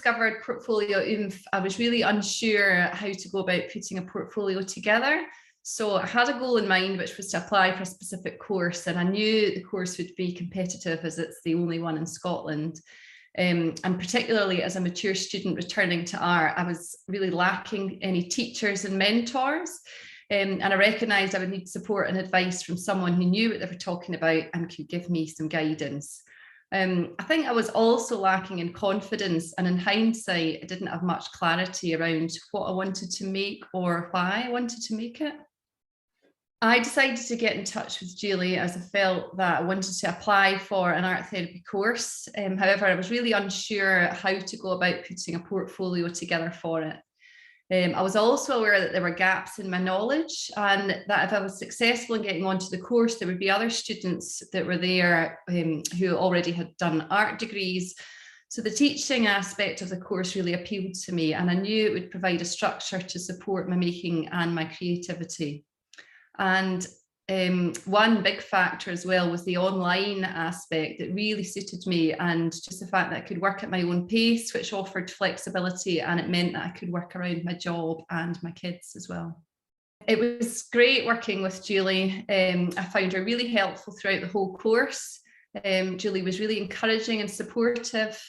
discovered Portfolio Oomph, I was really unsure how to go about putting a portfolio together. So I had a goal in mind, which was to apply for a specific course, and I knew the course would be competitive as it's the only one in Scotland. And particularly as a mature student returning to art, I was really lacking any teachers and mentors. And I recognised I would need support and advice from someone who knew what they were talking about and could give me some guidance. I think I was also lacking in confidence, and in hindsight, I didn't have much clarity around what I wanted to make or why I wanted to make it. I decided to get in touch with Julie as I felt that I wanted to apply for an art therapy course. However, I was really unsure how to go about putting a portfolio together for it. I was also aware that there were gaps in my knowledge, and that if I was successful in getting onto the course, there would be other students that were there who already had done art degrees. So the teaching aspect of the course really appealed to me, and I knew it would provide a structure to support my making and my creativity. And one big factor as well was the online aspect that really suited me, and just the fact that I could work at my own pace, which offered flexibility, and it meant that I could work around my job and my kids as well. It was great working with Julie. I found her really helpful throughout the whole course. Julie was really encouraging and supportive.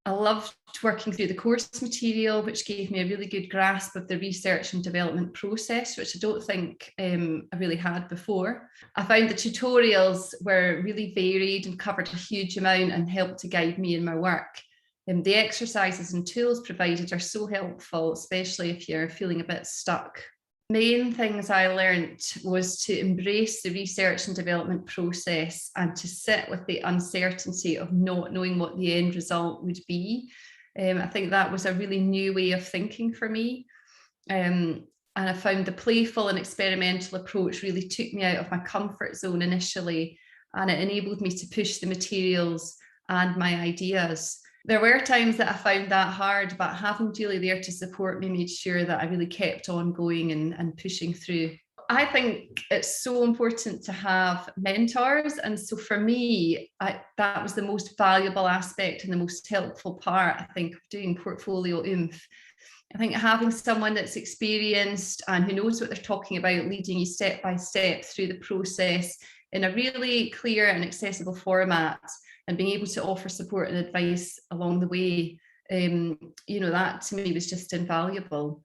I loved working through the course material, which gave me a really good grasp of the research and development process, which I don't think I really had before. I found the tutorials were really varied and covered a huge amount and helped to guide me in my work. The exercises and tools provided are so helpful, especially if you're feeling a bit stuck. Main things I learned was to embrace the research and development process and to sit with the uncertainty of not knowing what the end result would be. I think that was a really new way of thinking for me. And I found the playful and experimental approach really took me out of my comfort zone initially, and it enabled me to push the materials and my ideas. There were times that I found that hard, but having Julie there to support me made sure that I really kept on going and pushing through. I think it's so important to have mentors. And so for me, that was the most valuable aspect and the most helpful part, I think, of doing Portfolio Oomph. I think having someone that's experienced and who knows what they're talking about, leading you step by step through the process in a really clear and accessible format, and being able to offer support and advice along the way, that to me was just invaluable.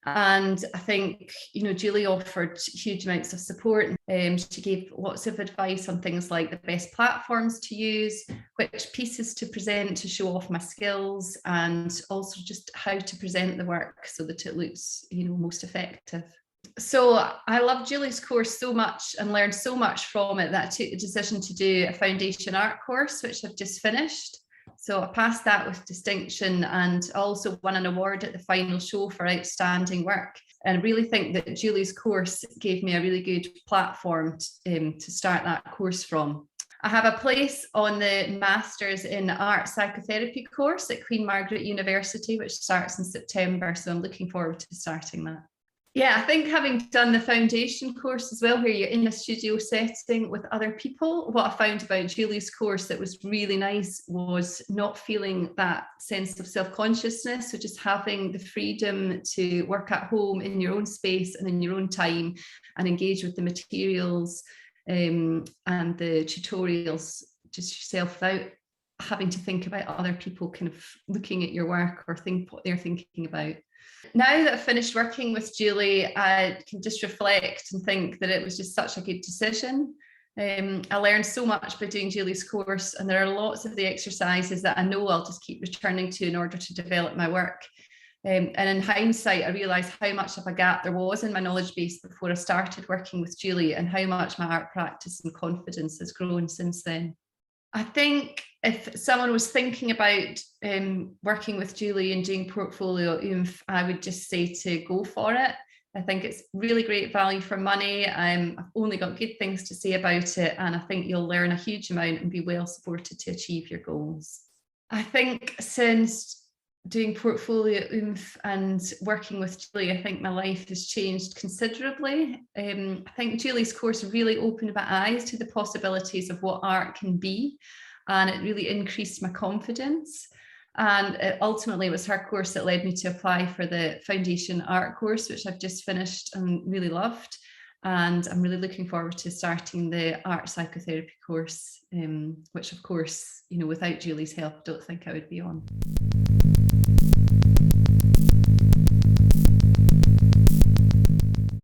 And I think, Julie offered huge amounts of support. She gave lots of advice on things like the best platforms to use, which pieces to present to show off my skills, and also just how to present the work so that it looks, most effective. So I loved Julie's course so much and learned so much from it that I took the decision to do a foundation art course, which I've just finished. So I passed that with distinction and also won an award at the final show for outstanding work. And I really think that Julie's course gave me a really good platform to start that course from. I have a place on the Masters in Art Psychotherapy course at Queen Margaret University, which starts in September. So I'm looking forward to starting that. Yeah, I think having done the foundation course as well, where you're in a studio setting with other people, what I found about Julie's course that was really nice was not feeling that sense of self-consciousness. So just having the freedom to work at home in your own space and in your own time and engage with the materials and the tutorials just yourself without having to think about other people kind of looking at your work or think what they're thinking about. Now that I've finished working with Julie, I can just reflect and think that it was just such a good decision. I learned so much by doing Julie's course, and there are lots of the exercises that I know I'll just keep returning to in order to develop my work. And in hindsight, I realised how much of a gap there was in my knowledge base before I started working with Julie, and how much my art practice and confidence has grown since then. I think if someone was thinking about working with Julie and doing Portfolio Oomph, I would just say to go for it. I think it's really great value for money. I've only got good things to say about it, and I think you'll learn a huge amount and be well supported to achieve your goals. I think since doing Portfolio Oomph and working with Julie, I think my life has changed considerably. I think Julie's course really opened my eyes to the possibilities of what art can be, and it really increased my confidence. And ultimately, it was her course that led me to apply for the foundation art course, which I've just finished and really loved. And I'm really looking forward to starting the art psychotherapy course, which, of course, without Julie's help, I don't think I would be on.